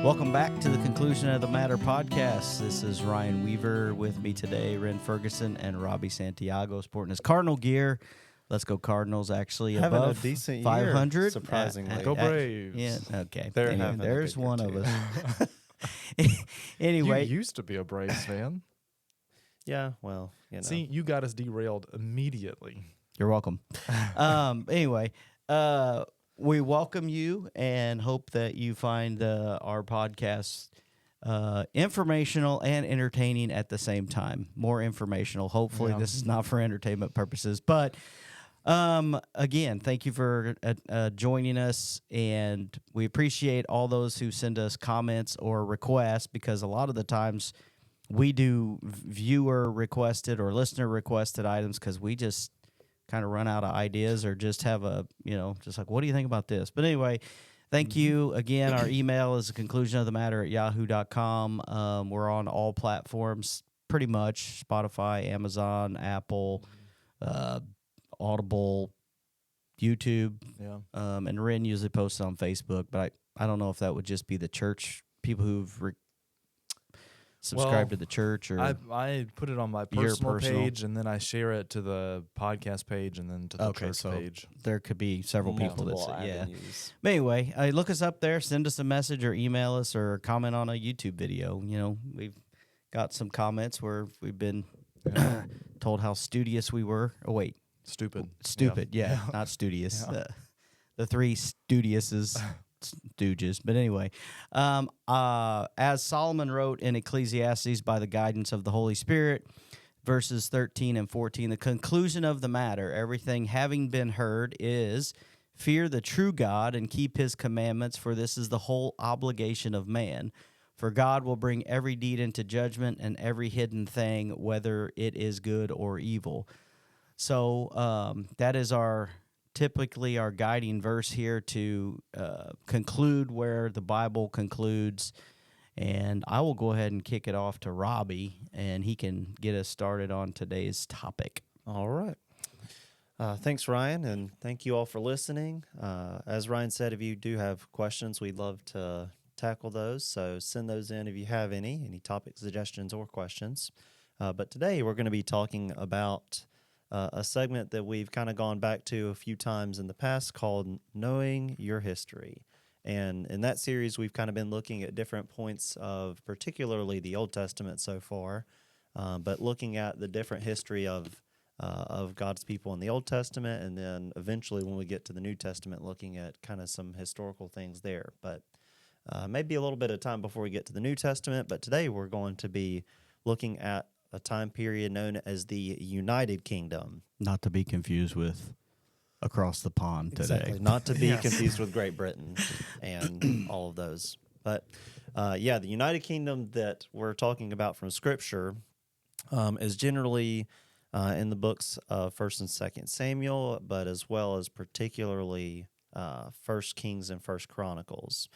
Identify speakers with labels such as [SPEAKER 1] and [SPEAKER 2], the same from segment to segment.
[SPEAKER 1] Welcome back to the Conclusion of the Matter podcast. This is Ryan Weaver. With me today, Ren Ferguson and Robbie Santiago, sporting his Cardinal gear. Let's go Cardinals, actually,
[SPEAKER 2] having
[SPEAKER 1] above
[SPEAKER 2] a decent
[SPEAKER 1] 500.
[SPEAKER 2] year, surprisingly.
[SPEAKER 3] Go Braves.
[SPEAKER 1] Yeah, okay.
[SPEAKER 2] They're
[SPEAKER 1] Anyway,
[SPEAKER 2] having a
[SPEAKER 1] there's
[SPEAKER 2] good year,
[SPEAKER 1] one of
[SPEAKER 2] too.
[SPEAKER 1] us. Anyway,
[SPEAKER 3] You used to be a Braves fan.
[SPEAKER 2] Yeah, well, you know.
[SPEAKER 3] See, you got us derailed immediately.
[SPEAKER 1] you're welcome. Anyway, we welcome you and hope that you find our podcast informational and entertaining at the same time. More informational. Hopefully,
[SPEAKER 3] Yeah.
[SPEAKER 1] this is not for entertainment purposes. But again, thank you for joining us, and we appreciate all those who send us comments or requests, because a lot of the times we do viewer requested or listener requested items because we just kind of run out of ideas or just have just like, what do you think about this? But anyway, thank you again. Our email is conclusionofthematter@yahoo.com. We're on all platforms pretty much: Spotify, Amazon, Apple, Audible, YouTube.
[SPEAKER 3] Yeah.
[SPEAKER 1] And Ren usually posts on Facebook, but I don't know if that would just be the church people who've subscribed to the church, or
[SPEAKER 3] I put it on my
[SPEAKER 1] Your
[SPEAKER 3] personal
[SPEAKER 1] personal-
[SPEAKER 3] page, and then I share it to the podcast page, and then to the
[SPEAKER 1] Okay,
[SPEAKER 3] church
[SPEAKER 1] so
[SPEAKER 3] page.
[SPEAKER 1] there could be several people that
[SPEAKER 2] multiple
[SPEAKER 1] say, yeah.
[SPEAKER 2] avenues.
[SPEAKER 1] But anyway, look us up there, send us a message or email us or comment on a YouTube video. You know, we've got some comments where we've been told how studious we were. Oh, wait.
[SPEAKER 3] Stupid.
[SPEAKER 1] Stupid, yeah. Not studious.
[SPEAKER 3] Yeah.
[SPEAKER 1] The three studiouses, stooges. But anyway, as Solomon wrote in Ecclesiastes by the guidance of the Holy Spirit, verses 13 and 14, the conclusion of the matter, everything having been heard, is fear the true God and keep his commandments, for this is the whole obligation of man. For God will bring every deed into judgment and every hidden thing, whether it is good or evil. So that is typically our guiding verse here to conclude where the Bible concludes. And I will go ahead and kick it off to Robbie, and he can get us started on today's topic.
[SPEAKER 2] All right. Thanks, Ryan, and thank you all for listening. As Ryan said, if you do have questions, we'd love to tackle those. So send those in if you have any topic suggestions or questions. But today we're going to be talking about a segment that we've kind of gone back to a few times in the past called Knowing Your History. And in that series, we've kind of been looking at different points of particularly the Old Testament so far, but looking at the different history of God's people in the Old Testament, and then eventually when we get to the New Testament, looking at kind of some historical things there. But maybe a little bit of time before we get to the New Testament, but today we're going to be looking at a time period known as the United Kingdom.
[SPEAKER 1] Not to be confused with across the pond today.
[SPEAKER 2] Exactly. Not to be
[SPEAKER 3] Yes.
[SPEAKER 2] confused with Great Britain and all of those. But the United Kingdom that we're talking about from Scripture is generally in the books of 1st and 2nd Samuel, but as well as particularly 1st Kings and 1st Chronicles.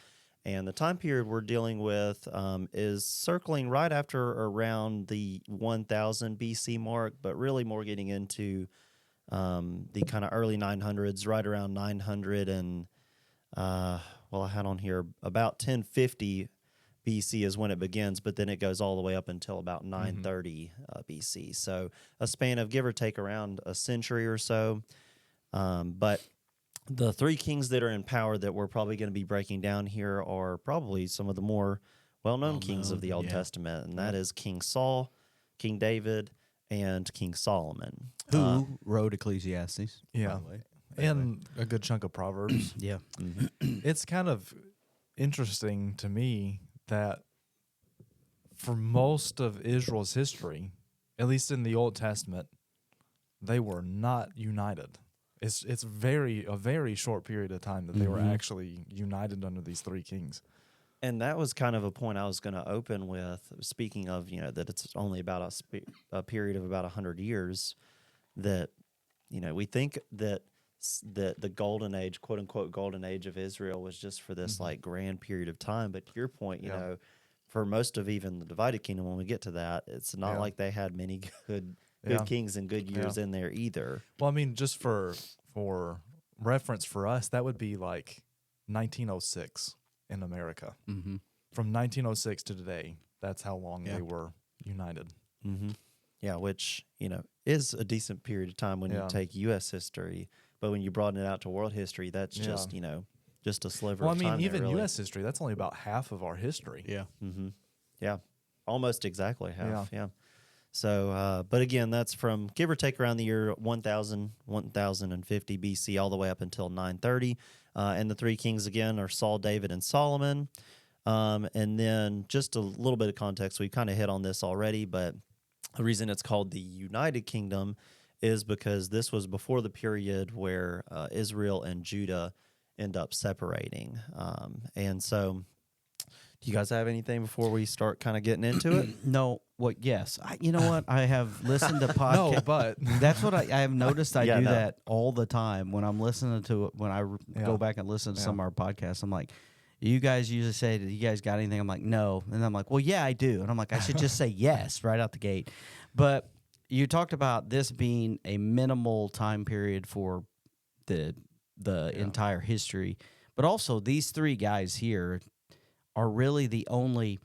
[SPEAKER 2] And the time period we're dealing with is circling right after around the 1000 BC mark, but really more getting into the kind of early 900s, right around 900 and, I had on here about 1050 BC is when it begins, but then it goes all the way up until about 930 BC. So a span of give or take around a century or so. But the three kings that are in power that we're probably going to be breaking down here are probably some of the more well-known kings of the Old Testament, and that is King Saul, King David, and King Solomon.
[SPEAKER 1] Who wrote Ecclesiastes? by
[SPEAKER 3] Yeah.
[SPEAKER 1] the way?
[SPEAKER 3] And a good chunk of Proverbs.
[SPEAKER 1] Yeah.
[SPEAKER 3] It's kind of interesting to me that for most of Israel's history, at least in the Old Testament, they were not united. It's a very short period of time that they were actually united under these three kings.
[SPEAKER 2] And that was kind of a point I was going to open with, speaking of, that it's only about a period of about 100 years, that, we think that the golden age, quote unquote, golden age of Israel was just for this like grand period of time. But to your point, for most of even the divided kingdom, when we get to that, it's not like they had many good kings and good years in there either.
[SPEAKER 3] Well, I mean, just for reference for us, that would be like 1906 in America. from 1906 to today, that's how long they were united.
[SPEAKER 2] Mm-hmm. Yeah, which, is a decent period of time when you take U.S. history. But when you broaden it out to world history, that's just, just a sliver
[SPEAKER 3] Well, I
[SPEAKER 2] of
[SPEAKER 3] mean,
[SPEAKER 2] time.
[SPEAKER 3] even
[SPEAKER 2] really.
[SPEAKER 3] U.S. history, that's only about half of our history.
[SPEAKER 1] Yeah.
[SPEAKER 2] Mm-hmm. Yeah, almost exactly half. Yeah. So, but again, that's from give or take around the year 1050 BC all the way up until 930. And the three kings again are Saul, David, and Solomon. And then just a little bit of context. We kind of hit on this already, but the reason it's called the United Kingdom is because this was before the period where Israel and Judah end up separating. And so, do you guys have anything before we start kind of getting into it?
[SPEAKER 1] No. Yes. You know what? I have listened to podcasts.
[SPEAKER 3] No, but
[SPEAKER 1] That's what I have noticed. I
[SPEAKER 2] Yeah,
[SPEAKER 1] do
[SPEAKER 2] no.
[SPEAKER 1] that all the time when I'm listening to it. When I go back and listen to some of our podcasts, I'm like, you guys usually say, "Do you guys got anything?" I'm like, "No," and I'm like, "Well, yeah, I do," and I'm like, "I should just say yes right out the gate." But you talked about this being a minimal time period for the entire history, but also these three guys here are really the only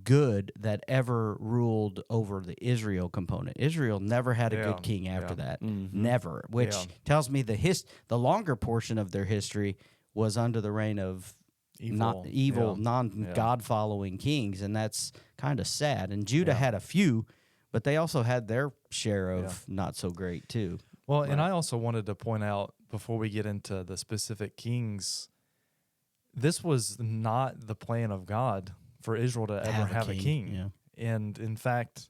[SPEAKER 1] good that ever ruled over the Israel component. Israel never had a good king after that.
[SPEAKER 2] Mm-hmm.
[SPEAKER 1] Never, which
[SPEAKER 3] Yeah.
[SPEAKER 1] tells me the longer portion of their history was under the reign of
[SPEAKER 3] evil,
[SPEAKER 1] non-God following kings, and that's kind of sad. And Judah had a few, but they also had their share of not so great too.
[SPEAKER 3] Well, and I also wanted to point out before we get into the specific kings, this was not the plan of God for Israel to ever have a king.
[SPEAKER 1] Yeah.
[SPEAKER 3] And in fact,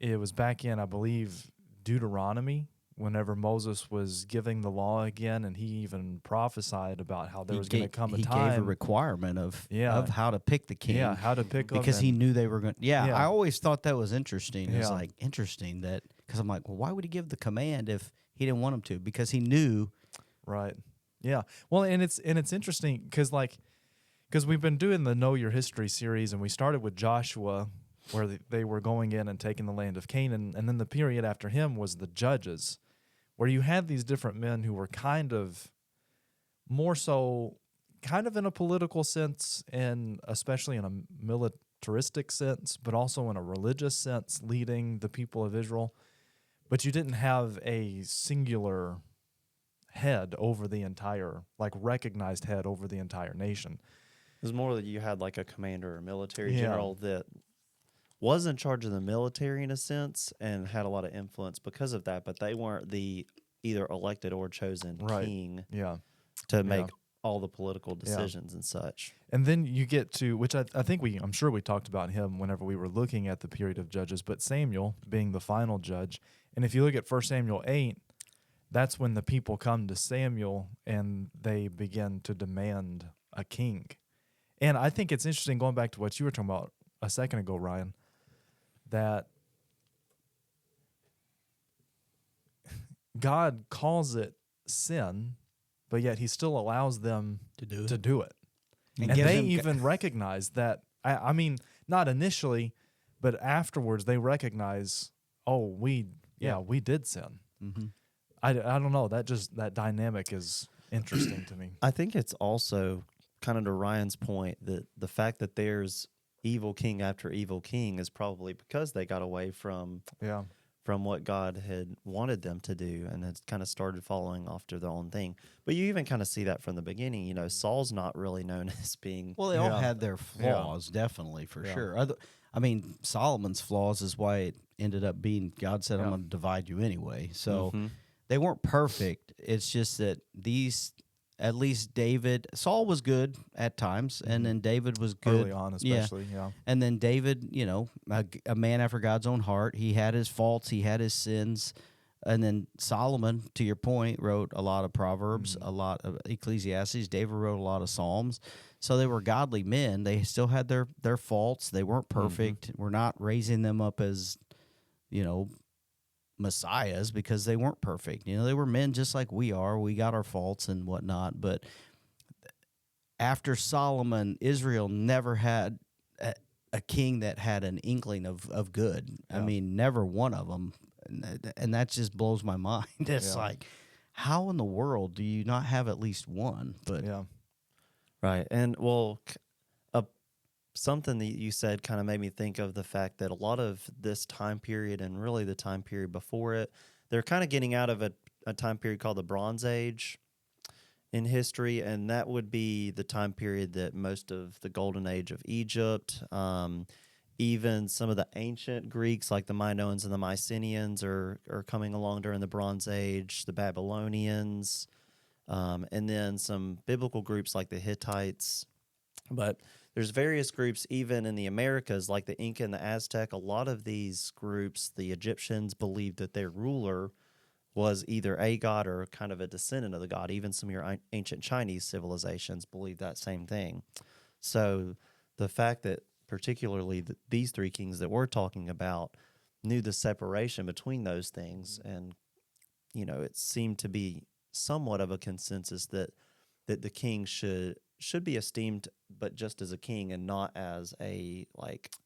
[SPEAKER 3] it was back in, I believe, Deuteronomy, whenever Moses was giving the law again, and he even prophesied about how there was going to come a time.
[SPEAKER 1] He gave a requirement of how to pick the king.
[SPEAKER 3] Yeah, how to pick them.
[SPEAKER 1] Because he knew they were going to. Yeah,
[SPEAKER 3] Yeah.
[SPEAKER 1] I always thought that was interesting. It's
[SPEAKER 3] Yeah.
[SPEAKER 1] like, interesting that, because I'm like, well, why would he give the command if he didn't want him to? Because he knew.
[SPEAKER 3] Right. Yeah. Well, and it's interesting because we've been doing the Know Your History series, and we started with Joshua, where they were going in and taking the land of Canaan, and then the period after him was the Judges, where you had these different men who were kind of more so kind of in a political sense, and especially in a militaristic sense, but also in a religious sense, leading the people of Israel. But you didn't have a singular head over the entire, recognized head over the entire nation.
[SPEAKER 2] It was more that you had like a commander or military general that was in charge of the military in a sense and had a lot of influence because of that, but they weren't the either elected or chosen king to make all the political decisions and such.
[SPEAKER 3] And then you get to, which I think I'm sure we talked about him whenever we were looking at the period of Judges, but Samuel being the final judge. And if you look at 1 Samuel 8, that's when the people come to Samuel and they begin to demand a king. And I think it's interesting, going back to what you were talking about a second ago, Ryan, that God calls it sin, but yet he still allows them to do it. And they even recognize that, I mean, not initially, but afterwards they recognize, we did sin.
[SPEAKER 1] Mm-hmm.
[SPEAKER 3] I don't know. That dynamic is interesting to me.
[SPEAKER 2] I think it's also kind of to Ryan's point that the fact that there's evil king after evil king is probably because they got away from what God had wanted them to do and had kind of started following after their own thing. But you even kind of see that from the beginning. Saul's not really known as being...
[SPEAKER 1] Well, they all had their flaws, definitely, for sure. I mean, Solomon's flaws is why it ended up being, God said, I'm going to divide you anyway. So they weren't perfect. It's just that at least David, Saul was good at times, and then David was good.
[SPEAKER 3] Early on, especially,
[SPEAKER 1] And then David, a man after God's own heart. He had his faults, he had his sins. And then Solomon, to your point, wrote a lot of Proverbs, a lot of Ecclesiastes. David wrote a lot of Psalms. So they were godly men. They still had their faults. They weren't perfect. We're not raising them up as, messiahs because they weren't perfect. They were men just like we are. We got our faults and whatnot. But after Solomon, Israel never had a king that had an inkling of good. I mean, never one of them. And that just blows my mind. It's like, how in the world do you not have at least one? But
[SPEAKER 2] Right. And, well, a something that you said kind of made me think of the fact that a lot of this time period and really the time period before it, they're kind of getting out of a time period called the Bronze Age in history, and that would be the time period that most of the golden age of Egypt, even some of the ancient Greeks like the Minoans and the Mycenaeans are coming along during the Bronze Age, the Babylonians, and then some biblical groups like the Hittites. But there's various groups even in the Americas like the Inca and the Aztec. A lot of these groups, the Egyptians believed that their ruler was either a god or kind of a descendant of the god. Even some of your ancient Chinese civilizations believe that same thing. So the fact that particularly these three kings that we're talking about knew the separation between those things, and it seemed to be somewhat of a consensus that the king should be esteemed, but just as a king and not as a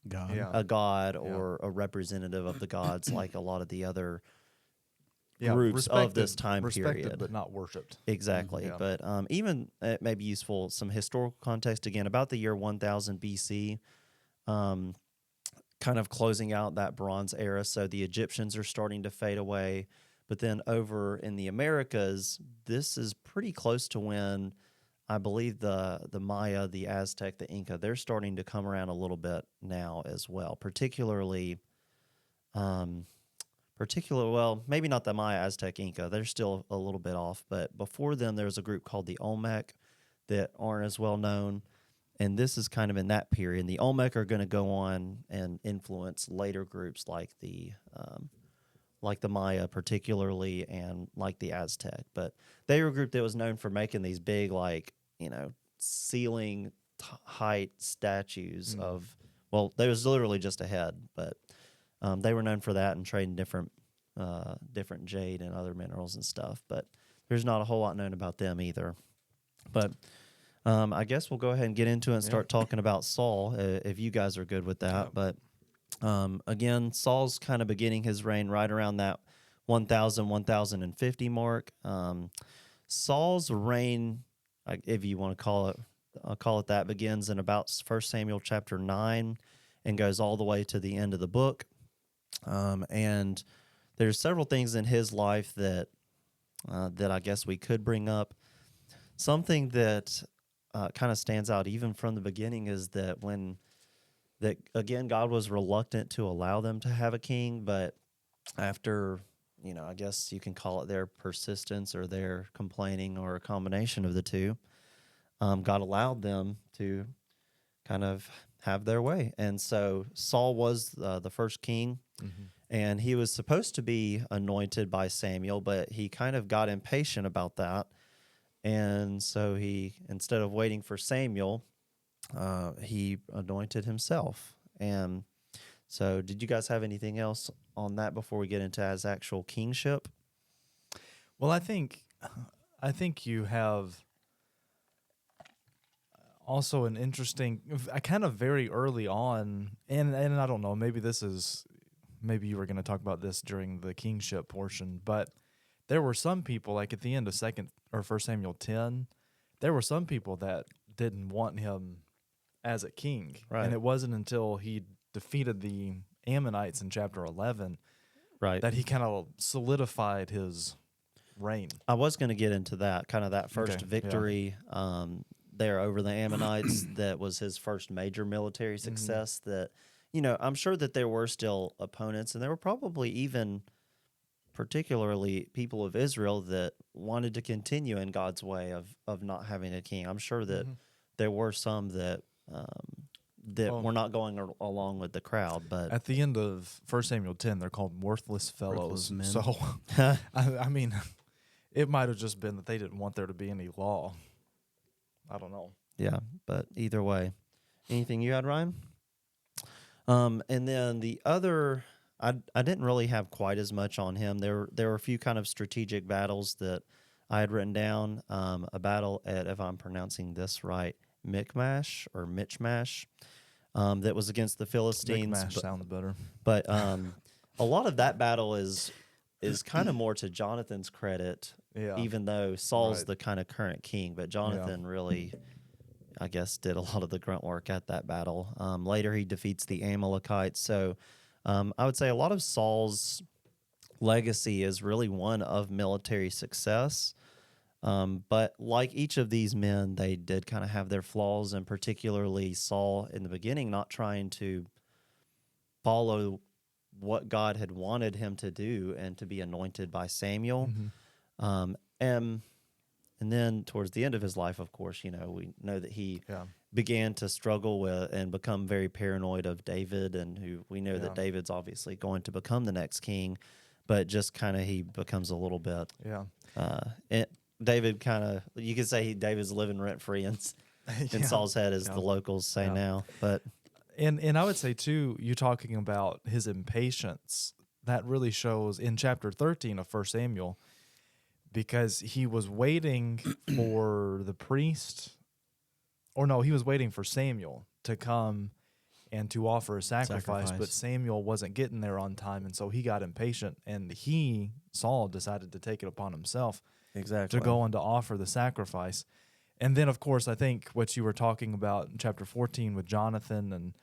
[SPEAKER 1] God.
[SPEAKER 3] Yeah.
[SPEAKER 2] a god or a representative of the gods like a lot of the other
[SPEAKER 3] Yeah,
[SPEAKER 2] groups of this
[SPEAKER 3] respected-
[SPEAKER 2] time
[SPEAKER 3] respected,
[SPEAKER 2] period.
[SPEAKER 3] but not worshipped.
[SPEAKER 2] Exactly.
[SPEAKER 3] Yeah.
[SPEAKER 2] But even it may be useful, some historical context, again, about the year 1000 BC, kind of closing out that Bronze era. So the Egyptians are starting to fade away. But then over in the Americas, this is pretty close to when I believe the Maya, the Aztec, the Inca, they're starting to come around a little bit now as well, well, maybe not the Maya, Aztec, Inca. They're still a little bit off. But before them, there's a group called the Olmec that aren't as well known. And this is kind of in that period. And the Olmec are going to go on and influence later groups like the Maya particularly and like the Aztec. But they were a group that was known for making these big, ceiling height statues of, well, they was literally just a head, but they were known for that and trading different jade and other minerals and stuff. But there's not a whole lot known about them either. But I guess we'll go ahead and get into it and start talking about Saul, if you guys are good with that.
[SPEAKER 3] Yeah.
[SPEAKER 2] But again, Saul's kind of beginning his reign right around that 1050 mark. Saul's reign, if you want to call it that, begins in about 1 Samuel chapter 9 and goes all the way to the end of the book. And there's several things in his life that I guess we could bring up. Something that kind of stands out even from the beginning is that again, God was reluctant to allow them to have a king, but after, I guess you can call it their persistence or their complaining or a combination of the two, God allowed them to kind of have their way. And so Saul was the first king, and he was supposed to be anointed by Samuel, but he kind of got impatient about that. And so he, instead of waiting for Samuel, he anointed himself. And so did you guys have anything else on that before we get into his actual kingship?
[SPEAKER 3] Well, I think you have also an interesting, kind of very early on, and I don't know, maybe you were going to talk about this during the kingship portion, but there were some people, like at the end of 1 Samuel 10, there were some people that didn't want him as a king.
[SPEAKER 2] Right.
[SPEAKER 3] And it wasn't until he defeated the Ammonites in chapter 11
[SPEAKER 2] Right.
[SPEAKER 3] that he kind of solidified his reign.
[SPEAKER 2] I was going to get into that, kind of that first
[SPEAKER 3] Okay,
[SPEAKER 2] victory there over the Ammonites. That was his first major military success. That, I'm sure that there were still opponents, and there were probably even particularly people of Israel that wanted to continue in God's way of not having a king. I'm sure that there were some that were not going along with the crowd. But
[SPEAKER 3] At the end of 1 Samuel 10, they're called worthless fellows.
[SPEAKER 1] men.
[SPEAKER 3] So, I mean, it might have just been that they didn't want there to be any law. I don't know.
[SPEAKER 2] yeah, but either way. Anything you had, Ryan? And then the other, I didn't really have quite as much on him. There were a few kind of strategic battles that I had written down. A battle at, if I'm pronouncing this right, Michmash, that was against the Philistines.
[SPEAKER 3] Michmash sounds better.
[SPEAKER 2] But a lot of that battle is kind of more to Jonathan's credit,
[SPEAKER 3] Yeah.
[SPEAKER 2] even though Saul's
[SPEAKER 3] Right.
[SPEAKER 2] the kind of current king. But Jonathan really I guess, did a lot of the grunt work at that battle. Later, he defeats the Amalekites. So I would say a lot of Saul's legacy is really one of military success. But like each of these men, they did kind of have their flaws, and particularly Saul in the beginning, not trying to follow what God had wanted him to do and to be anointed by Samuel. And then towards the end of his life, of course, we know that he began to struggle with and become very paranoid of David, and who we know that David's obviously going to become the next king, but just kind of he becomes a little bit. David kind of, you could say David's living rent free in Saul's head, as the locals say now. But
[SPEAKER 3] and I would say too, you talking about his impatience, that really shows in chapter 13 of 1 Samuel. Because he was waiting for the priest, or no, he was waiting for Samuel to come and to offer a sacrifice, but Samuel wasn't getting there on time, and so he got impatient, and Saul, decided to take it upon himself to go and to offer the sacrifice. And then, of course, I think what you were talking about in chapter 14 with Jonathan, and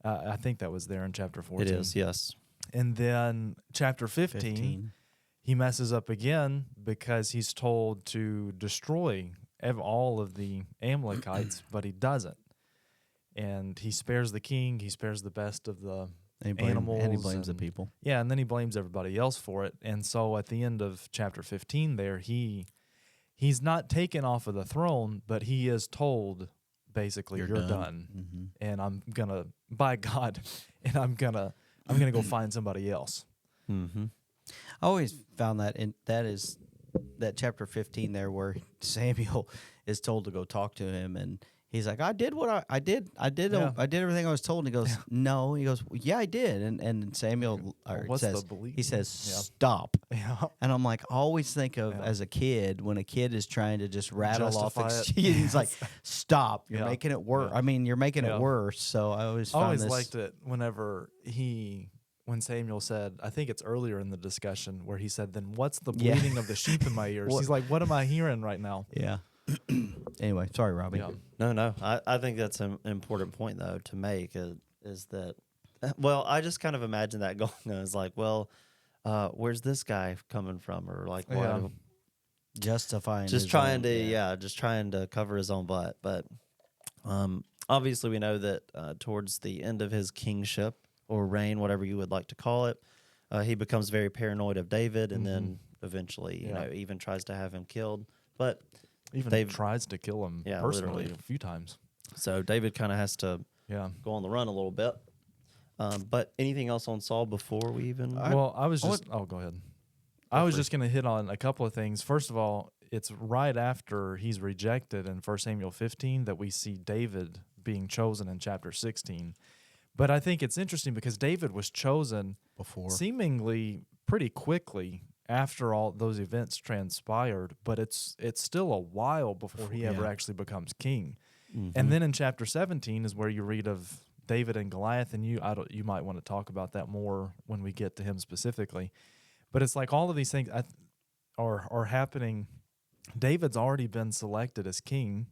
[SPEAKER 3] I think that was there in chapter 14.
[SPEAKER 2] It is, yes.
[SPEAKER 3] And then chapter 15. He messes up again because he's told to destroy all of the Amalekites, but he doesn't. And he spares the king. He spares the best of the animals.
[SPEAKER 1] And he blames the people.
[SPEAKER 3] Yeah, and then he blames everybody else for it. And so at the end of chapter 15 there, he's not taken off of the throne, but he is told, basically, you're done. Mm-hmm. And I'm going to, by God, and I'm going to go find somebody else.
[SPEAKER 1] Mm-hmm. I always found that that chapter 15 there where Samuel is told to go talk to him, and he's like, I did what I did. I did everything I was told. And he goes, no. He goes, well, yeah, I did. And Samuel says, stop. Yeah. And I'm like, I always think of as a kid, when a kid is trying to just rattle off he's like, stop. You're making it worse. I mean, you're making it worse. So I always
[SPEAKER 3] liked it whenever when Samuel said, I think it's earlier in the discussion, where he said, then what's the bleating of the sheep in my ears? He's like, what am I hearing right now?
[SPEAKER 1] Yeah. Anyway, sorry, Robbie.
[SPEAKER 2] Yeah. No. I think that's an important point, though, to make, is that, well, I just kind of imagine that going on. It's like, well, where's this guy coming from? Or like, what?
[SPEAKER 1] Justifying
[SPEAKER 2] just trying to cover his own butt. But obviously we know that towards the end of his kingship, or reign, whatever you would like to call it, he becomes very paranoid of David, and then eventually, even tries to have him killed. But
[SPEAKER 3] even tries to kill him personally a few times.
[SPEAKER 2] So David kind of has to go on the run a little bit. But anything else on Saul before we even?
[SPEAKER 3] Go ahead. I was just going to hit on a couple of things. First of all, it's right after he's rejected in 1 Samuel 15 that we see David being chosen in chapter 16. But I think it's interesting because David was chosen seemingly pretty quickly after all those events transpired, but it's still a while before he ever actually becomes king. Mm-hmm. And then in chapter 17 is where you read of David and Goliath, and you might want to talk about that more when we get to him specifically. But it's like all of these things are happening. David's already been selected as king,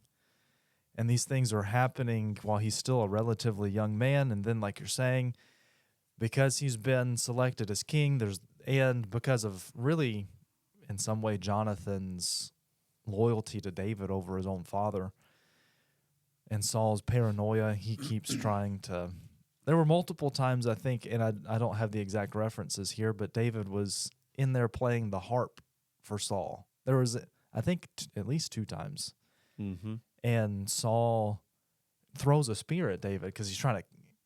[SPEAKER 3] and these things are happening while he's still a relatively young man. And then, like you're saying, because he's been selected as king, and because of really, in some way, Jonathan's loyalty to David over his own father, and Saul's paranoia, he keeps trying to... There were multiple times, I think, and I don't have the exact references here, but David was in there playing the harp for Saul. There was, I think, at least 2 times. Mm-hmm. And Saul throws a spear at David because he's trying to...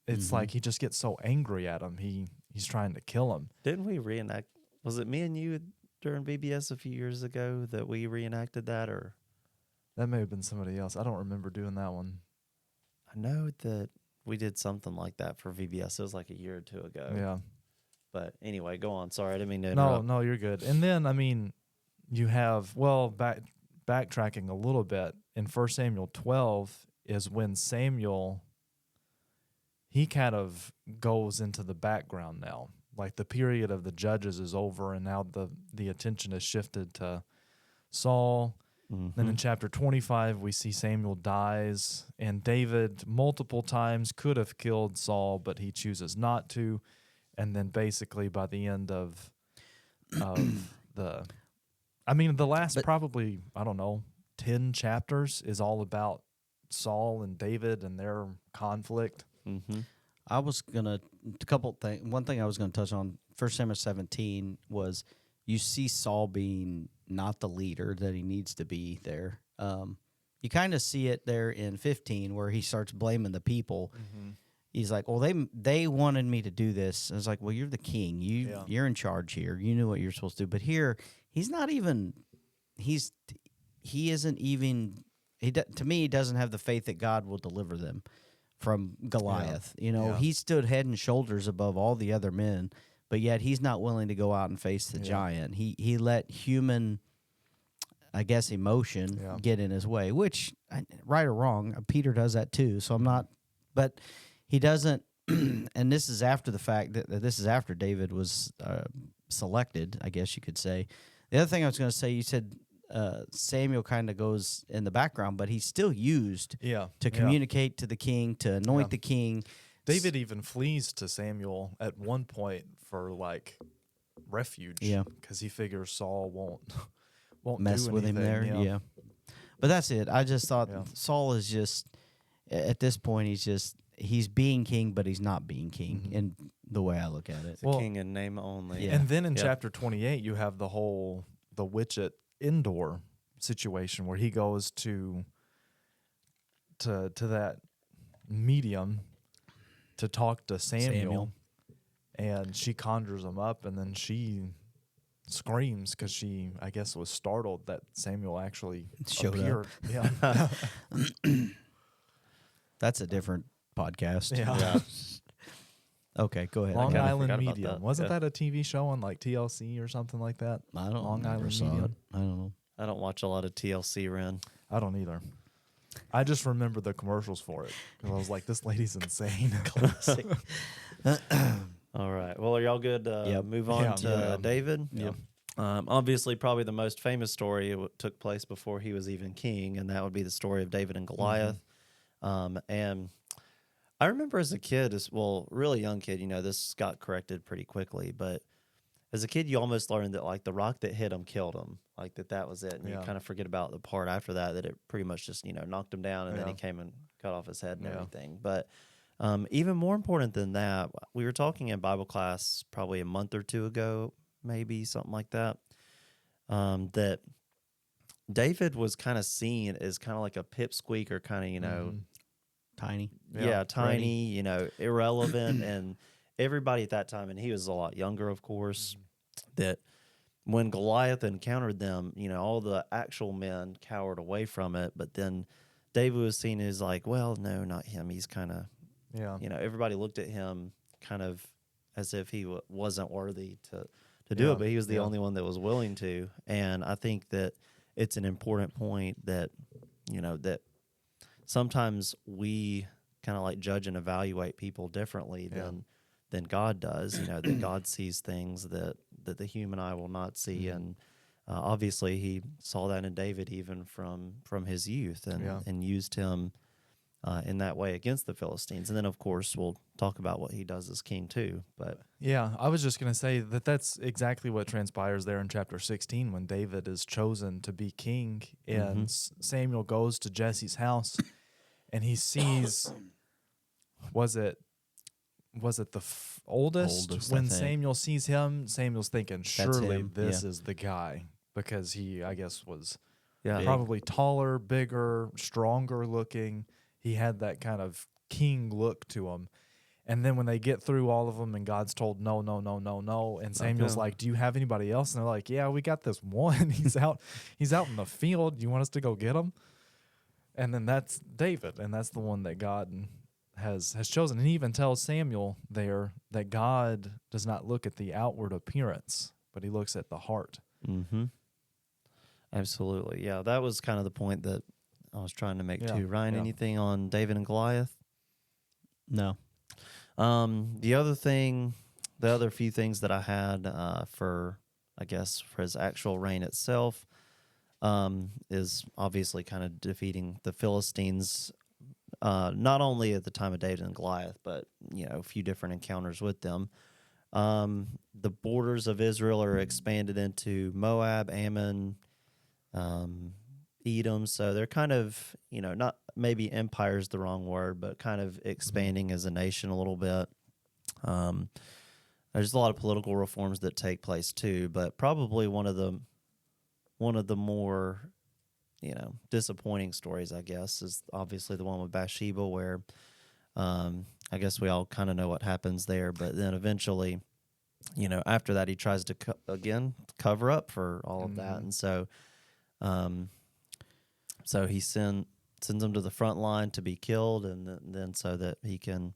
[SPEAKER 3] It's like he just gets so angry at him. He's trying to kill him.
[SPEAKER 2] Didn't we reenact... Was it me and you during VBS a few years ago that we reenacted that, or...
[SPEAKER 3] That may have been somebody else. I don't remember doing that one.
[SPEAKER 2] I know that we did something like that for VBS. It was like a year or 2 ago.
[SPEAKER 3] Yeah.
[SPEAKER 2] But anyway, go on. Sorry, I didn't mean to interrupt.
[SPEAKER 3] No, you're good. And then, I mean, you have... Well, backtracking a little bit, in 1 Samuel 12 is when Samuel... He kind of goes into the background now. Like the period of the judges is over, and now the attention is shifted to Saul. Then in chapter 25, we see Samuel dies, and David multiple times could have killed Saul, but he chooses not to. And then basically by the end of the, the last probably, I don't know, 10 chapters is all about Saul and David and their conflict.
[SPEAKER 1] I was gonna one thing I was gonna touch on. 1 Samuel 17 was you see Saul being not the leader that he needs to be there. You kind of see it there in 15 where he starts blaming the people. He's like, well, they wanted me to do this. And it's like, well, you're the king. You're in charge here. You knew what you're supposed to do. But here, he's not even. He isn't even. To me, he doesn't have the faith that God will deliver them from Goliath. He stood head and shoulders above all the other men, but yet he's not willing to go out and face the giant. He let human, I guess, emotion get in his way, which, right or wrong, Peter does that too. So I'm not, but he doesn't. And this is after the fact that this is after David was selected, I guess you could say. The other thing I was going to say, you said Samuel kind of goes in the background, but he's still used to communicate to the king, to anoint the king.
[SPEAKER 3] David even flees to Samuel at one point for like refuge, because he figures Saul won't
[SPEAKER 1] mess
[SPEAKER 3] do
[SPEAKER 1] with him there.
[SPEAKER 3] Yeah.
[SPEAKER 1] But that's it. I just thought Saul is just, at this point, he's being king, but he's not being king in the way I look at it.
[SPEAKER 2] He's a king in name only.
[SPEAKER 3] And then in chapter 28, you have the witch at Endor situation where he goes to that medium to talk to Samuel, and she conjures him up, and then she screams because she, I guess, was startled that Samuel actually
[SPEAKER 1] showed
[SPEAKER 3] appeared.
[SPEAKER 1] up. Yeah. That's a different podcast.
[SPEAKER 3] Yeah.
[SPEAKER 1] Okay, go ahead.
[SPEAKER 3] Long Island
[SPEAKER 2] forgot about
[SPEAKER 3] Medium.
[SPEAKER 2] that.
[SPEAKER 3] Wasn't that a TV show on like TLC or something like that?
[SPEAKER 1] I don't
[SPEAKER 3] Long
[SPEAKER 1] never
[SPEAKER 3] Island
[SPEAKER 1] saw
[SPEAKER 3] Medium.
[SPEAKER 1] it. I don't know.
[SPEAKER 2] I don't watch a lot of TLC, Ren.
[SPEAKER 3] I don't either. I just remember the commercials for it because I was like, this lady's insane.
[SPEAKER 1] Classic.
[SPEAKER 2] All right. Well, are y'all good? Move on to David.
[SPEAKER 3] Yep.
[SPEAKER 2] Obviously, probably the most famous story took place before he was even king, and that would be the story of David and Goliath. And I remember as a kid, really young kid, this got corrected pretty quickly, but as a kid, you almost learned that like the rock that hit him killed him, like that was it, and you kind of forget about the part after that it pretty much just knocked him down, and then he came and cut off his head and everything. But even more important than that, we were talking in Bible class probably a month or two ago, maybe something like that, that David was kind of seen as kind of like a pipsqueaker, kind of
[SPEAKER 1] Tiny.
[SPEAKER 2] Tiny, irrelevant, and everybody at that time, and he was a lot younger, of course, that when Goliath encountered them, all the actual men cowered away from it, but then David was seen as like, well, no, not him. He's kind of, everybody looked at him kind of as if he wasn't worthy to do it, but he was the only one that was willing to. And I think that it's an important point that, that sometimes we kind of like judge and evaluate people differently than God does. That God sees things that the human eye will not see, and obviously He saw that in David even from his youth, and used him in that way against the Philistines. And then, of course, we'll talk about what He does as king too. But
[SPEAKER 3] I was just going to say that's exactly what transpires there in chapter 16 when David is chosen to be king, and Samuel goes to Jesse's house, and he sees, was it the oldest? When Samuel sees him, Samuel's thinking, surely this is the guy, because he, I guess, was probably taller, bigger, stronger looking. He had that kind of king look to him. And then when they get through all of them and God's told no, and Samuel's like, do you have anybody else? And they're like, yeah, we got this one. He's out in the field. You want us to go get him? And then that's David, and that's the one that God has chosen. And he even tells Samuel there that God does not look at the outward appearance, but He looks at the heart.
[SPEAKER 2] Absolutely. Yeah, that was kind of the point that I was trying to make too. Ryan,
[SPEAKER 3] Yeah.
[SPEAKER 2] anything on David and Goliath?
[SPEAKER 1] No.
[SPEAKER 2] The other few things that I had for his actual reign itself, is obviously kind of defeating the Philistines, not only at the time of David and Goliath, but a few different encounters with them. The borders of Israel are expanded into Moab, Ammon, Edom. So they're kind of, not maybe empire is the wrong word, but kind of expanding as a nation a little bit. There's a lot of political reforms that take place too, but probably one of the more disappointing stories, I guess, is obviously the one with Bathsheba, where I guess we all kind of know what happens there. But then eventually, after that, he tries to cover up for all of that, and so he sends them to the front line to be killed, and then so that he can,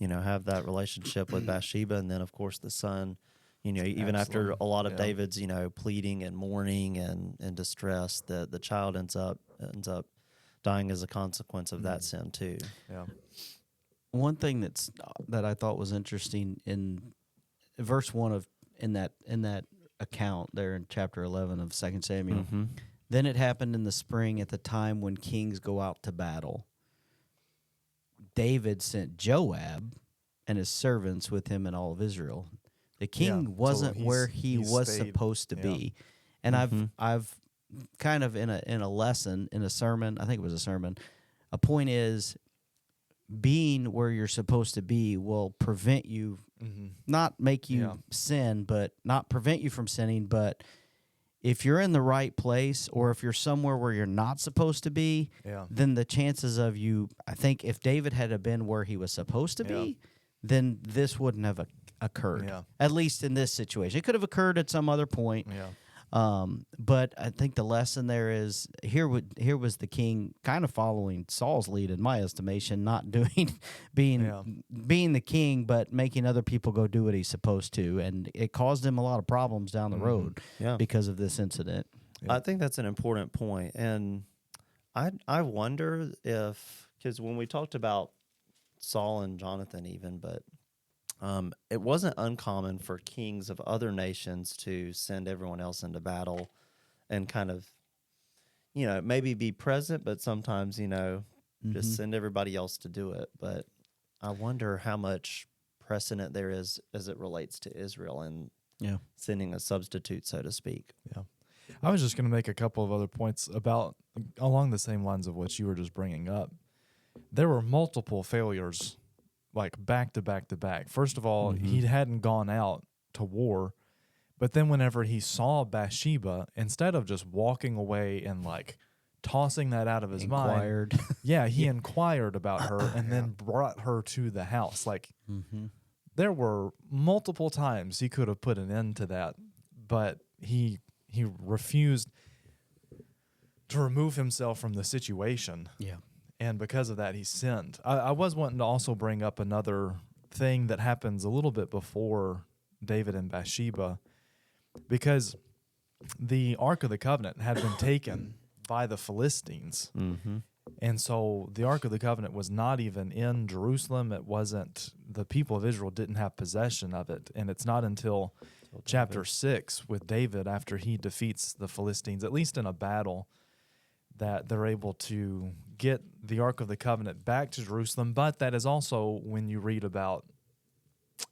[SPEAKER 2] have that relationship with Bathsheba, and then of course the son. Even after a lot of David's, pleading and mourning and distress, the child ends up dying as a consequence of that sin too.
[SPEAKER 3] Yeah.
[SPEAKER 1] One thing that I thought was interesting in verse 1 in that account there in chapter 11 of 2 Samuel.
[SPEAKER 2] Mm-hmm.
[SPEAKER 1] Then it happened in the spring at the time when kings go out to battle. David sent Joab and his servants with him and all of Israel. The king wasn't where he was supposed to be. And I've kind of in a lesson, in a sermon, I think it was a sermon, a point is being where you're supposed to be will prevent you, not make you sin, but not prevent you from sinning, but if you're in the right place or if you're somewhere where you're not supposed to be, then the chances of you, I think if David had been where he was supposed to be, then this wouldn't have occurred, at least in this situation. It could have occurred at some other point. But I think the lesson there is here was the king kind of following Saul's lead, in my estimation, not being the king, but making other people go do what he's supposed to, and it caused him a lot of problems down the road because of this incident.
[SPEAKER 2] I think that's an important point, and I wonder if, because when we talked about Saul and Jonathan even, but it wasn't uncommon for kings of other nations to send everyone else into battle and kind of, maybe be present, but sometimes, just send everybody else to do it. But I wonder how much precedent there is as it relates to Israel and sending a substitute, so to speak.
[SPEAKER 3] Yeah. I was just going to make a couple of other points along the same lines of what you were just bringing up. There were multiple failures, like back to back to back. First of all, he hadn't gone out to war, but then whenever he saw Bathsheba, instead of just walking away and like tossing that out of his mind, he inquired about her and then brought her to the house. Like there were multiple times he could have put an end to that, but he refused to remove himself from the situation. Yeah. And because of that, he sinned. I was wanting to also bring up another thing that happens a little bit before David and Bathsheba, because the Ark of the Covenant had been taken by the Philistines. And so the Ark of the Covenant was not even in Jerusalem. It wasn't, the people of Israel didn't have possession of it. And it's not until chapter 6 with David, after he defeats the Philistines, at least in a battle, that they're able to get the Ark of the Covenant back to Jerusalem. But that is also when you read about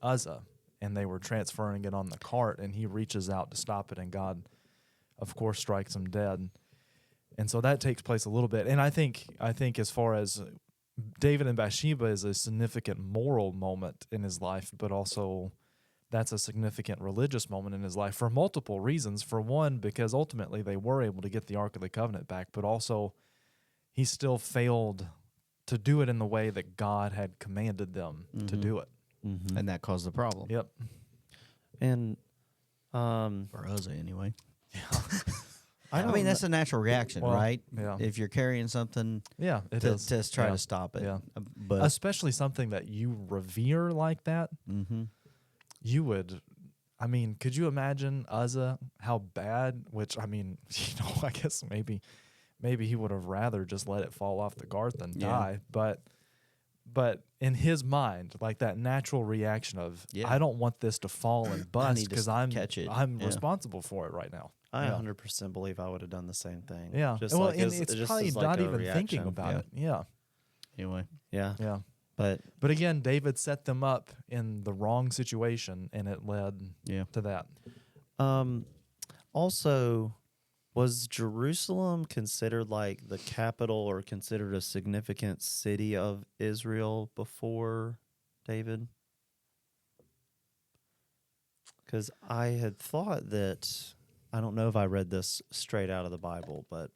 [SPEAKER 3] Uzzah, and they were transferring it on the cart, and he reaches out to stop it, and God, of course, strikes him dead. And so that takes place a little bit. And I think as far as David and Bathsheba is a significant moral moment in his life, but also that's a significant religious moment in his life for multiple reasons. For one, because ultimately they were able to get the Ark of the Covenant back, but also he still failed to do it in the way that God had commanded them to do it.
[SPEAKER 1] And that caused the problem.
[SPEAKER 3] Yep.
[SPEAKER 2] And
[SPEAKER 1] for Uzzah, anyway.
[SPEAKER 3] Yeah.
[SPEAKER 1] I mean, that's a natural reaction, right?
[SPEAKER 3] Yeah.
[SPEAKER 1] If you're carrying something, to try to stop it.
[SPEAKER 3] Yeah.
[SPEAKER 1] But
[SPEAKER 3] especially something that you revere like that, you would, I mean, could you imagine Uzzah, how bad, which, I mean, I guess maybe he would have rather just let it fall off the cart than die, but But in his mind, like that natural reaction of,
[SPEAKER 1] Yeah.
[SPEAKER 3] I don't want this to fall and bust
[SPEAKER 1] need to
[SPEAKER 3] because I'm
[SPEAKER 1] catch it.
[SPEAKER 3] I'm
[SPEAKER 1] Yeah.
[SPEAKER 3] responsible for it right now.
[SPEAKER 2] I
[SPEAKER 3] Yeah.
[SPEAKER 2] 100% believe I would have done the same thing.
[SPEAKER 3] Yeah.
[SPEAKER 2] Just
[SPEAKER 3] Well,
[SPEAKER 2] like
[SPEAKER 3] and
[SPEAKER 2] as,
[SPEAKER 3] it's
[SPEAKER 2] just
[SPEAKER 3] probably
[SPEAKER 2] as like
[SPEAKER 3] not
[SPEAKER 2] a
[SPEAKER 3] even thinking
[SPEAKER 2] reaction.
[SPEAKER 3] about
[SPEAKER 1] Yeah.
[SPEAKER 3] it. Yeah.
[SPEAKER 1] Anyway,
[SPEAKER 2] Yeah,
[SPEAKER 3] Yeah.
[SPEAKER 2] but
[SPEAKER 3] But again, David set them up in the wrong situation, and it led
[SPEAKER 1] yeah.
[SPEAKER 3] to that.
[SPEAKER 2] also, was Jerusalem considered like the capital or considered a significant city of Israel before David? Because I had thought that, I don't know if I read this straight out of the Bible, but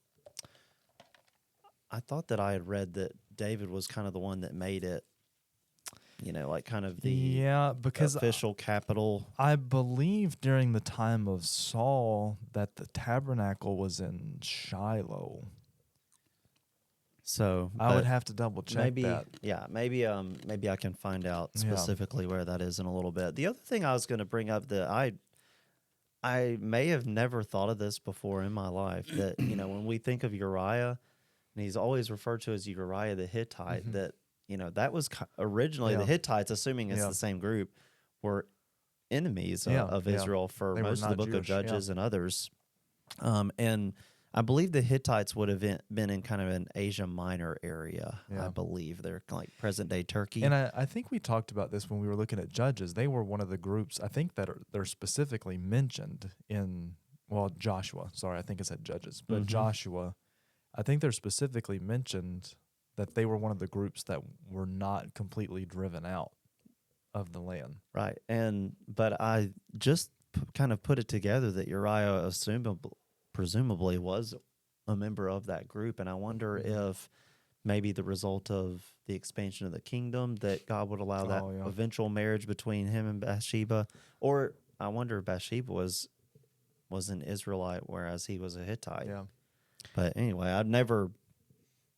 [SPEAKER 2] I thought that I had read that David was kind of the one that made it, like kind of the
[SPEAKER 3] Yeah, because
[SPEAKER 2] official capital.
[SPEAKER 3] I believe during the time of Saul that the tabernacle was in Shiloh.
[SPEAKER 2] So
[SPEAKER 3] I would
[SPEAKER 2] but
[SPEAKER 3] have to double check
[SPEAKER 2] maybe,
[SPEAKER 3] that.
[SPEAKER 2] yeah, maybe I can find out
[SPEAKER 3] Yeah.
[SPEAKER 2] specifically where that is in a little bit. The other thing I was going to bring up that I may have never thought of this before in my life, that when we think of Uriah, and he's always referred to as Uriah the Hittite,
[SPEAKER 3] Mhm.
[SPEAKER 2] that that was originally the
[SPEAKER 3] Yeah.
[SPEAKER 2] Hittites, assuming it's
[SPEAKER 3] Yeah.
[SPEAKER 2] the same group, were enemies
[SPEAKER 3] Yeah,
[SPEAKER 2] of
[SPEAKER 3] yeah.
[SPEAKER 2] Israel for
[SPEAKER 3] They were
[SPEAKER 2] most of the
[SPEAKER 3] not
[SPEAKER 2] book of
[SPEAKER 3] Jewish, yeah.
[SPEAKER 2] Judges and others. And I believe the Hittites would have been in kind of an Asia Minor area. I
[SPEAKER 3] Yeah.
[SPEAKER 2] believe they're like present day Turkey.
[SPEAKER 3] And I think we talked about this when we were looking at Judges. They were one of the groups, I think, they're specifically mentioned in, Joshua. Sorry, I think it said Judges. But
[SPEAKER 2] Mhm.
[SPEAKER 3] Joshua, I think they're specifically mentioned that they were one of the groups that were not completely driven out of the land.
[SPEAKER 2] Right. But I just kind of put it together that Uriah presumably was a member of that group. And I wonder if maybe the result of the expansion of the kingdom, that God would allow that
[SPEAKER 3] Oh, yeah.
[SPEAKER 2] eventual marriage between him and Bathsheba. Or I wonder if Bathsheba was an Israelite, whereas he was a Hittite.
[SPEAKER 3] Yeah.
[SPEAKER 2] But anyway, I've never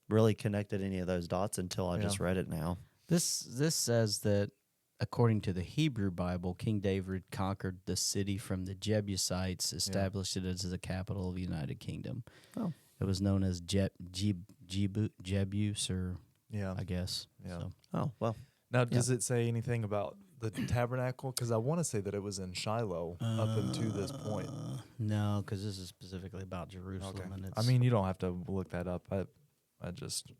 [SPEAKER 2] really connected any of those dots until I
[SPEAKER 3] Yeah.
[SPEAKER 2] just read it now.
[SPEAKER 1] This says that according to the Hebrew Bible, King David conquered the city from the Jebusites, established it as the capital of the United Kingdom.
[SPEAKER 2] Oh.
[SPEAKER 1] It was known as Jebus, or
[SPEAKER 3] Yeah.
[SPEAKER 1] I guess.
[SPEAKER 3] Yeah.
[SPEAKER 1] So.
[SPEAKER 2] Oh, well.
[SPEAKER 3] Now, does it say anything about the tabernacle? Because I want to say that it was in Shiloh up until this point.
[SPEAKER 1] No, because this is specifically about Jerusalem.
[SPEAKER 3] Okay.
[SPEAKER 1] And it's,
[SPEAKER 3] I mean, you don't have to look that up. I just...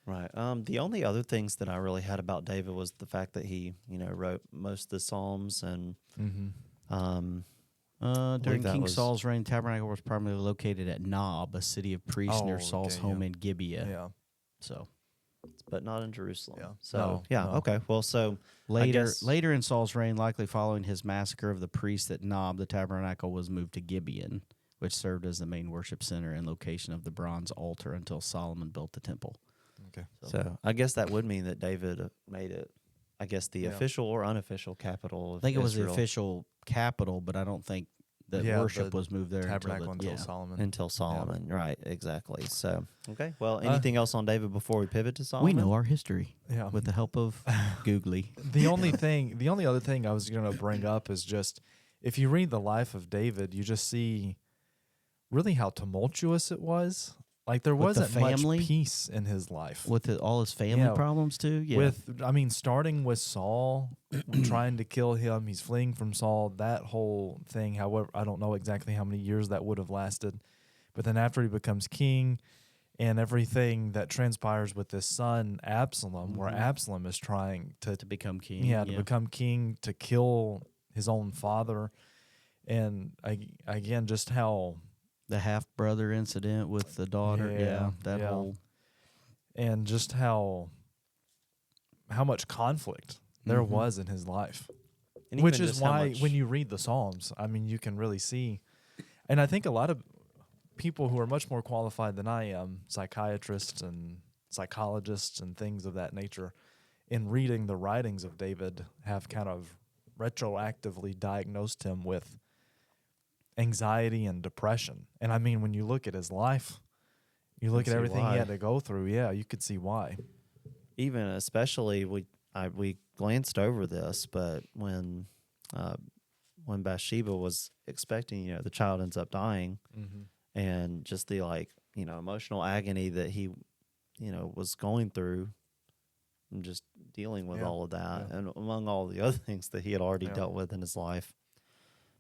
[SPEAKER 2] Right. The only other things that I really had about David was the fact that he, wrote most of the Psalms, and
[SPEAKER 1] during
[SPEAKER 2] that
[SPEAKER 1] King
[SPEAKER 2] was-
[SPEAKER 1] Saul's reign, the tabernacle was primarily located at Nob, a city of priests near
[SPEAKER 3] Oh,
[SPEAKER 1] Saul's
[SPEAKER 3] okay,
[SPEAKER 1] home
[SPEAKER 3] yeah.
[SPEAKER 1] in Gibeah.
[SPEAKER 3] Yeah.
[SPEAKER 1] So
[SPEAKER 2] but not in Jerusalem.
[SPEAKER 3] Yeah.
[SPEAKER 2] So
[SPEAKER 3] No,
[SPEAKER 2] yeah,
[SPEAKER 3] no.
[SPEAKER 2] okay. Well, so
[SPEAKER 1] later,
[SPEAKER 2] guess-
[SPEAKER 1] later in Saul's reign, likely following his massacre of the priests at Nob, the tabernacle was moved to Gibeon, which served as the main worship center and location of the bronze altar until Solomon built the temple.
[SPEAKER 3] Okay.
[SPEAKER 2] So I guess that would mean that David made it, I guess, the
[SPEAKER 3] Yeah.
[SPEAKER 2] official or unofficial capital of
[SPEAKER 1] I think it was the
[SPEAKER 2] Israel
[SPEAKER 1] official capital, but I don't think that
[SPEAKER 3] Yeah,
[SPEAKER 1] worship
[SPEAKER 3] the
[SPEAKER 1] was moved there
[SPEAKER 3] Tabernacle
[SPEAKER 1] until
[SPEAKER 3] until Solomon.
[SPEAKER 2] until Solomon. Right, exactly. So, okay. Well, anything else on David before we pivot to
[SPEAKER 1] we
[SPEAKER 2] Solomon?
[SPEAKER 1] know our history
[SPEAKER 3] Yeah.
[SPEAKER 1] with the help of Googly.
[SPEAKER 3] The only other thing I was going to bring up is just, if you read the life of David, you just see really how tumultuous it was. Like, there
[SPEAKER 1] With the
[SPEAKER 3] wasn't much
[SPEAKER 1] family?
[SPEAKER 3] peace in his life.
[SPEAKER 1] With all his family
[SPEAKER 3] Yeah.
[SPEAKER 1] problems too. Yeah,
[SPEAKER 3] Starting with Saul, trying to kill him, he's fleeing from Saul, that whole thing. However, I don't know exactly how many years that would have lasted. But then after he becomes king, and everything that transpires with his son Absalom, where Absalom is trying to
[SPEAKER 1] become king.
[SPEAKER 3] to become king, to kill his own father, and again, just how
[SPEAKER 1] the half brother incident with the daughter.
[SPEAKER 3] Yeah,
[SPEAKER 1] That
[SPEAKER 3] yeah.
[SPEAKER 1] whole.
[SPEAKER 3] and just how much conflict there
[SPEAKER 1] Mhm.
[SPEAKER 3] was in his life.
[SPEAKER 2] And
[SPEAKER 3] Which
[SPEAKER 2] even
[SPEAKER 3] is
[SPEAKER 2] just how
[SPEAKER 3] why
[SPEAKER 2] much-
[SPEAKER 3] when you read the Psalms, I mean, you can really see. And I think a lot of people who are much more qualified than I am, psychiatrists and psychologists and things of that nature, in reading the writings of David, have kind of retroactively diagnosed him with anxiety and depression. And I mean, when you look at his life, you look
[SPEAKER 2] can
[SPEAKER 3] at
[SPEAKER 2] see
[SPEAKER 3] everything
[SPEAKER 2] why.
[SPEAKER 3] he had to go through, yeah, you could see why.
[SPEAKER 2] even especially we glanced over this, but when Bathsheba was expecting, the child ends up dying, and just the emotional agony that he, was going through and just dealing with
[SPEAKER 3] Yeah.
[SPEAKER 2] all of that,
[SPEAKER 3] Yeah.
[SPEAKER 2] and among all the other things that he had already
[SPEAKER 3] Yeah.
[SPEAKER 2] dealt with in his life.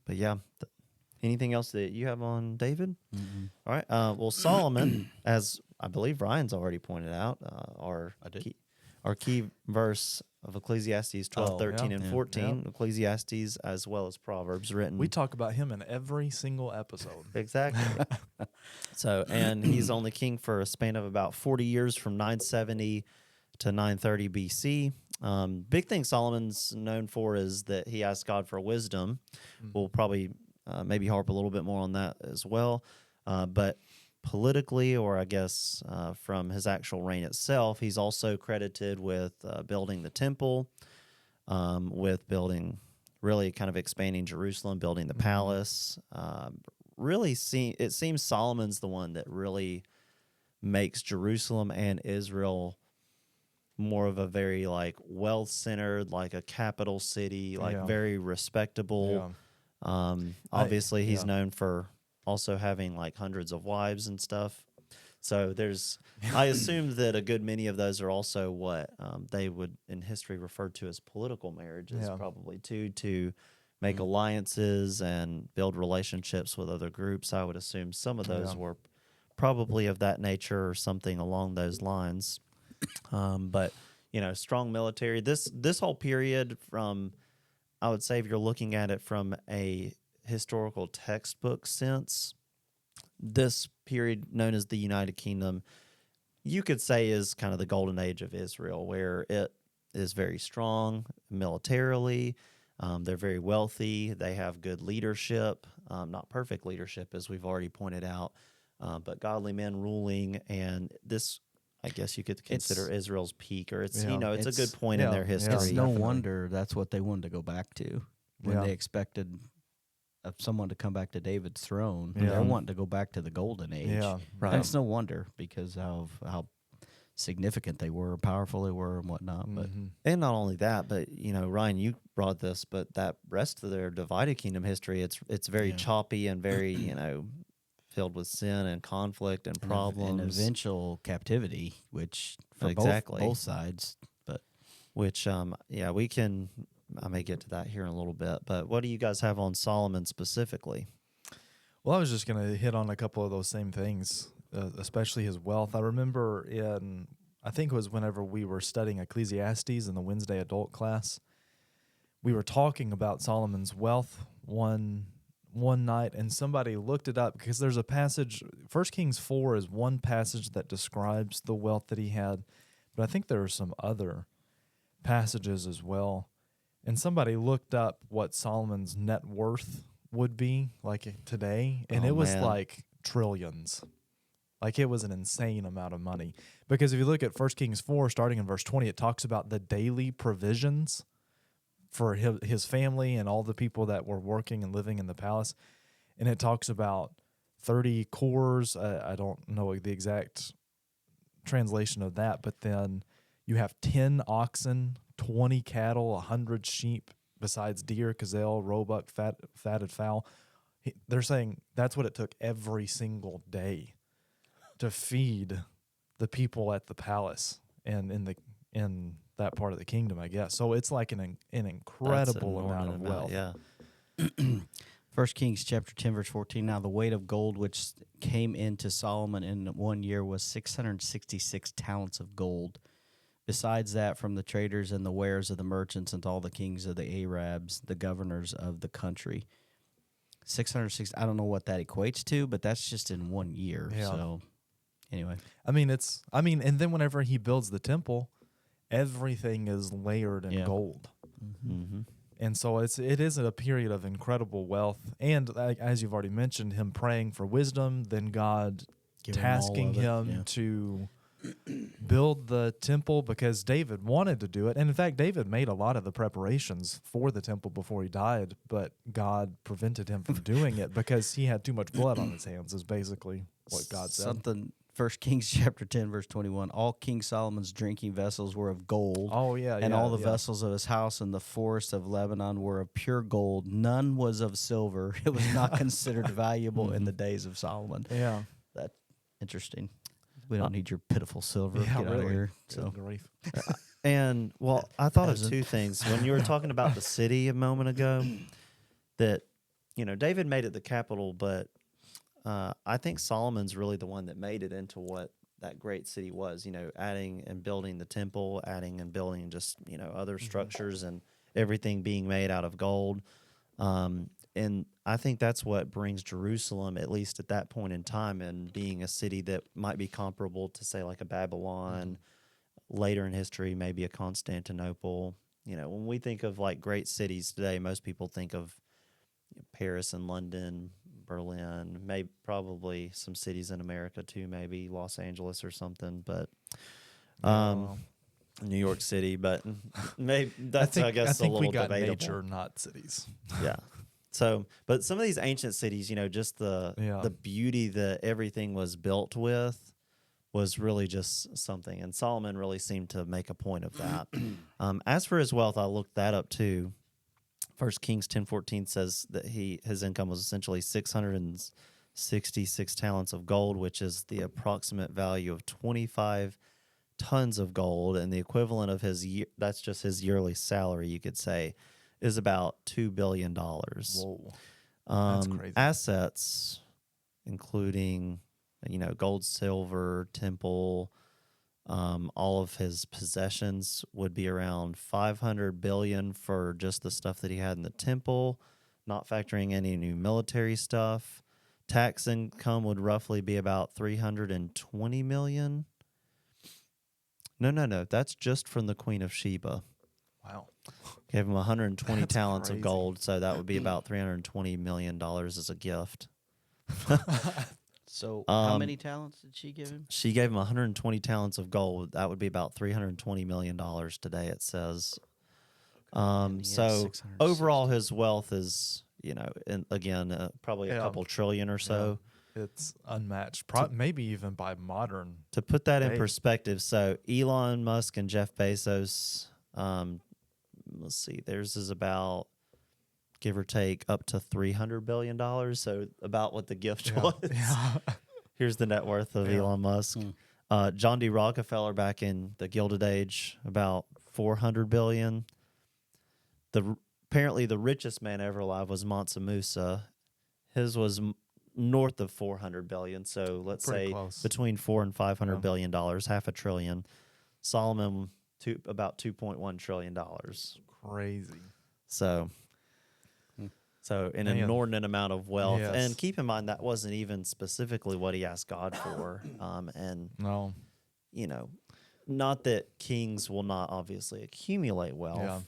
[SPEAKER 2] But yeah, anything else that you have on David?
[SPEAKER 1] Mm-mm.
[SPEAKER 2] All right. Well, Solomon, as I believe Ryan's already pointed out,
[SPEAKER 1] I did.
[SPEAKER 2] our key verse of Ecclesiastes 12,
[SPEAKER 1] Oh,
[SPEAKER 2] 13,
[SPEAKER 3] yeah.
[SPEAKER 2] and
[SPEAKER 1] Yeah.
[SPEAKER 2] 14, Ecclesiastes as well as Proverbs written.
[SPEAKER 3] We talk about him in every single episode.
[SPEAKER 2] Exactly. So, and he's only king for a span of about 40 years from 970 to 930 BC. Big thing Solomon's known for is that he asked God for wisdom. We'll probably maybe harp a little bit more on that as well. But politically, or I guess from his actual reign itself, he's also credited with building the temple, with building, really kind of expanding Jerusalem, building the palace. It seems Solomon's the one that really makes Jerusalem and Israel more of a very like wealth-centered, like a capital city, like
[SPEAKER 3] Yeah.
[SPEAKER 2] very respectable. Obviously, he's
[SPEAKER 3] yeah.
[SPEAKER 2] known for also having like hundreds of wives and stuff. So I assume that a good many of those are also what they would in history refer to as political marriages,
[SPEAKER 3] Yeah.
[SPEAKER 2] probably too, to make alliances and build relationships with other groups. I would assume some of those
[SPEAKER 3] Yeah.
[SPEAKER 2] were probably of that nature or something along those lines. But strong military. This whole period from, I would say, if you're looking at it from a historical textbook sense, this period known as the United Kingdom, you could say is kind of the golden age of Israel, where it is very strong militarily. They're very wealthy. They have good leadership, not perfect leadership, as we've already pointed out, but godly men ruling. And this, I guess you could consider Israel's peak, or it's
[SPEAKER 3] Yeah.
[SPEAKER 2] it's a
[SPEAKER 1] It's-
[SPEAKER 2] good point in their
[SPEAKER 3] yeah,
[SPEAKER 2] history.
[SPEAKER 1] It's no
[SPEAKER 3] definitely.
[SPEAKER 1] wonder that's what they wanted to go back to when
[SPEAKER 3] Yeah.
[SPEAKER 1] they expected someone to come back to David's throne.
[SPEAKER 3] Yeah.
[SPEAKER 1] They're wanting to go back to the golden age.
[SPEAKER 3] Yeah.
[SPEAKER 2] Right.
[SPEAKER 1] And it's no wonder because of how significant they were, powerful they were, and whatnot. But
[SPEAKER 3] Mhm.
[SPEAKER 2] And not only that, but Ryan, you brought this, but that rest of their divided kingdom history, it's very
[SPEAKER 1] Yeah.
[SPEAKER 2] choppy and very filled with sin and conflict and problems,
[SPEAKER 1] and eventual captivity, which for
[SPEAKER 2] Exactly.
[SPEAKER 1] both sides. But
[SPEAKER 2] which we can. I may get to that here in a little bit, but what do you guys have on Solomon specifically?
[SPEAKER 3] Well, I was just going to hit on a couple of those same things, especially his wealth. I remember I think it was whenever we were studying Ecclesiastes in the Wednesday adult class, we were talking about Solomon's wealth one night, and somebody looked it up because there's a passage, 1 Kings 4 is one passage that describes the wealth that he had, but I think there are some other passages as well. And somebody looked up what Solomon's net worth would be like today, and
[SPEAKER 2] Oh,
[SPEAKER 3] it was
[SPEAKER 2] man.
[SPEAKER 3] like trillions. Like it was an insane amount of money. Because if you look at 1 Kings 4, starting in verse 20, it talks about the daily provisions for his family and all the people that were working and living in the palace. And it talks about 30 cores. I don't know the exact translation of that, but then you have 10 oxen, 20 cattle, 100 sheep, besides deer, gazelle, roebuck, fatted fowl. They're saying that's what it took every single day to feed the people at the palace and in that part of the kingdom, I guess. So it's like an incredible amount of wealth.
[SPEAKER 2] Yeah.
[SPEAKER 1] 1 Kings chapter 10, verse 14, now the weight of gold which came into Solomon in 1 year was 666 talents of gold. Besides that, from the traders and the wares of the merchants and all the kings of the Arabs, the governors of the country. 660, I don't know what that equates to, but that's just in 1 year.
[SPEAKER 3] Yeah.
[SPEAKER 1] So anyway.
[SPEAKER 3] And then whenever he builds the temple, everything is layered in
[SPEAKER 1] Yeah.
[SPEAKER 3] gold.
[SPEAKER 2] Mm-hmm.
[SPEAKER 3] And so it is a period of incredible wealth. And as you've already mentioned, him praying for wisdom, then God
[SPEAKER 1] Give him all
[SPEAKER 3] tasking
[SPEAKER 1] of it,
[SPEAKER 3] him
[SPEAKER 1] yeah.
[SPEAKER 3] to build the temple because David wanted to do it. And in fact, David made a lot of the preparations for the temple before he died, but God prevented him from doing it because he had too much blood on his hands, is basically what God said.
[SPEAKER 1] Something, 1 Kings chapter 10, verse 21, all King Solomon's drinking vessels were of gold.
[SPEAKER 3] Oh, yeah.
[SPEAKER 1] And all the vessels of his house in the forest of Lebanon were of pure gold. None was of silver. It was not considered valuable in the days of Solomon.
[SPEAKER 3] Yeah.
[SPEAKER 1] That's interesting. We don't need your pitiful silver.
[SPEAKER 3] Yeah,
[SPEAKER 1] Get out of
[SPEAKER 3] really.
[SPEAKER 1] here.
[SPEAKER 3] Good
[SPEAKER 1] So
[SPEAKER 3] grief.
[SPEAKER 2] And well, I thought of
[SPEAKER 1] Hasn't.
[SPEAKER 2] two things when you were talking about the city a moment ago. That David made it the capital, but I think Solomon's really the one that made it into what that great city was. Adding and building the temple, adding and building just other structures, and everything being made out of gold. And I think that's what brings Jerusalem, at least at that point in time, and being a city that might be comparable to, say, like a Babylon, later in history, maybe a Constantinople. When we think of like great cities today, most people think of Paris and London, Berlin, maybe probably some cities in America too, maybe Los Angeles or something, but New York City, but maybe that's I guess
[SPEAKER 3] I think
[SPEAKER 2] a little
[SPEAKER 3] we got
[SPEAKER 2] debatable.
[SPEAKER 3] nature, not cities.
[SPEAKER 2] Yeah. So, but some of these ancient cities, just the beauty that everything was built with was really just something. And Solomon really seemed to make a point of that. As for his wealth, I looked that up too. 1 Kings 10:14 says that his income was essentially 666 talents of gold, which is the approximate value of 25 tons of gold, and the equivalent of that's just his yearly salary, you could say, is about $2 billion.
[SPEAKER 3] Whoa, that's crazy.
[SPEAKER 2] Assets, including gold, silver, temple, all of his possessions would be around 500 billion for just the stuff that he had in the temple, not factoring any new military stuff. Tax income would roughly be about 320 million. No, that's just from the Queen of Sheba.
[SPEAKER 3] Wow.
[SPEAKER 2] Gave him 120
[SPEAKER 3] That's
[SPEAKER 2] talents
[SPEAKER 3] crazy.
[SPEAKER 2] of gold, so that would be about $320 million as a gift.
[SPEAKER 1] So how many talents did she give him?
[SPEAKER 2] She gave him 120 talents of gold. That would be about $320 million today, it says. So overall, his wealth is, again, probably a couple trillion or so.
[SPEAKER 3] It's unmatched, maybe even by modern.
[SPEAKER 2] To put that in
[SPEAKER 3] Hey.
[SPEAKER 2] perspective, so Elon Musk and Jeff Bezos, let's see, theirs is about, give or take, up to $300 billion. So about what the gift was.
[SPEAKER 3] Yeah.
[SPEAKER 2] Here's the net worth of Elon Musk. John D. Rockefeller back in the Gilded Age, about $400 billion. Apparently the richest man ever alive was Mansa Musa. His was north of $400 billion. So let's
[SPEAKER 3] Pretty
[SPEAKER 2] say
[SPEAKER 3] close.
[SPEAKER 2] between $400 and $500 billion, half a trillion. Solomon about $2.1 trillion.
[SPEAKER 3] Crazy.
[SPEAKER 2] So an
[SPEAKER 3] Man.
[SPEAKER 2] inordinate amount of wealth.
[SPEAKER 3] Yes.
[SPEAKER 2] And keep in mind that wasn't even specifically what he asked God for. And
[SPEAKER 3] No.
[SPEAKER 2] not that kings will not obviously accumulate wealth.
[SPEAKER 3] Yeah.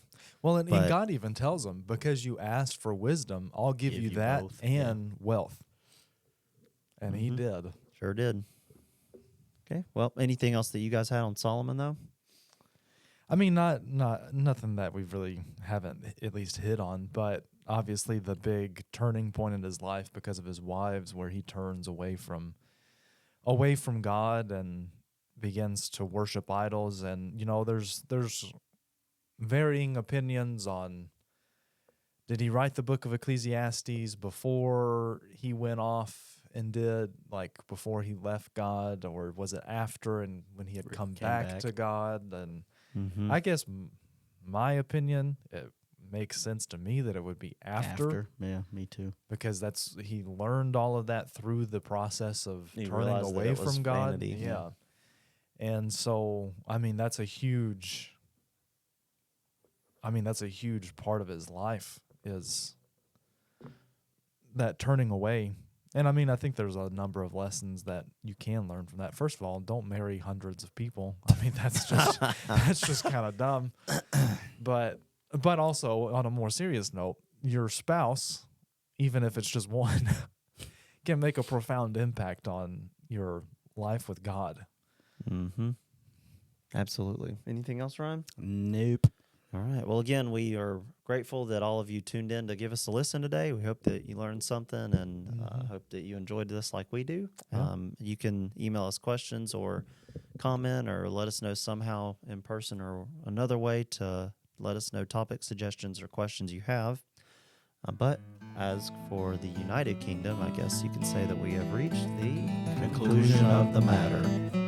[SPEAKER 3] Well, and God even tells him, because you asked for wisdom, I'll give you that
[SPEAKER 1] both.
[SPEAKER 3] and wealth. And he did.
[SPEAKER 2] Sure did. Okay. Well, anything else that you guys had on Solomon though?
[SPEAKER 3] I mean, nothing that we really haven't at least hit on, but obviously the big turning point in his life because of his wives, where he turns away from God and begins to worship idols. And there's varying opinions on, did he write the book of Ecclesiastes before he went off and did, like, before he left God, or was it after and when he had come back to God? And I guess my opinion, it makes sense to me that it would be after.
[SPEAKER 1] Yeah, me too.
[SPEAKER 3] Because he learned all of that through the process of
[SPEAKER 2] He
[SPEAKER 3] turning
[SPEAKER 2] realized that
[SPEAKER 3] away
[SPEAKER 2] it was
[SPEAKER 3] from God.
[SPEAKER 2] vanity.
[SPEAKER 3] Yeah. And so, that's a huge part of his life, is that turning away. And I think there's a number of lessons that you can learn from that. First of all, don't marry hundreds of people. That's just kind of dumb. But also, on a more serious note, your spouse, even if it's just one, can make a profound impact on your life with God.
[SPEAKER 2] Mm-hmm. Absolutely. Anything else, Ryan?
[SPEAKER 1] Nope.
[SPEAKER 2] All right. Well, again, we are grateful that all of you tuned in to give us a listen today. We hope that you learned something, and hope that you enjoyed this like we do.
[SPEAKER 3] Yeah.
[SPEAKER 2] You can email us questions or comment, or let us know somehow in person or another way to let us know topic suggestions or questions you have. But as for the United Kingdom, I guess you could say that we have reached the conclusion of the matter.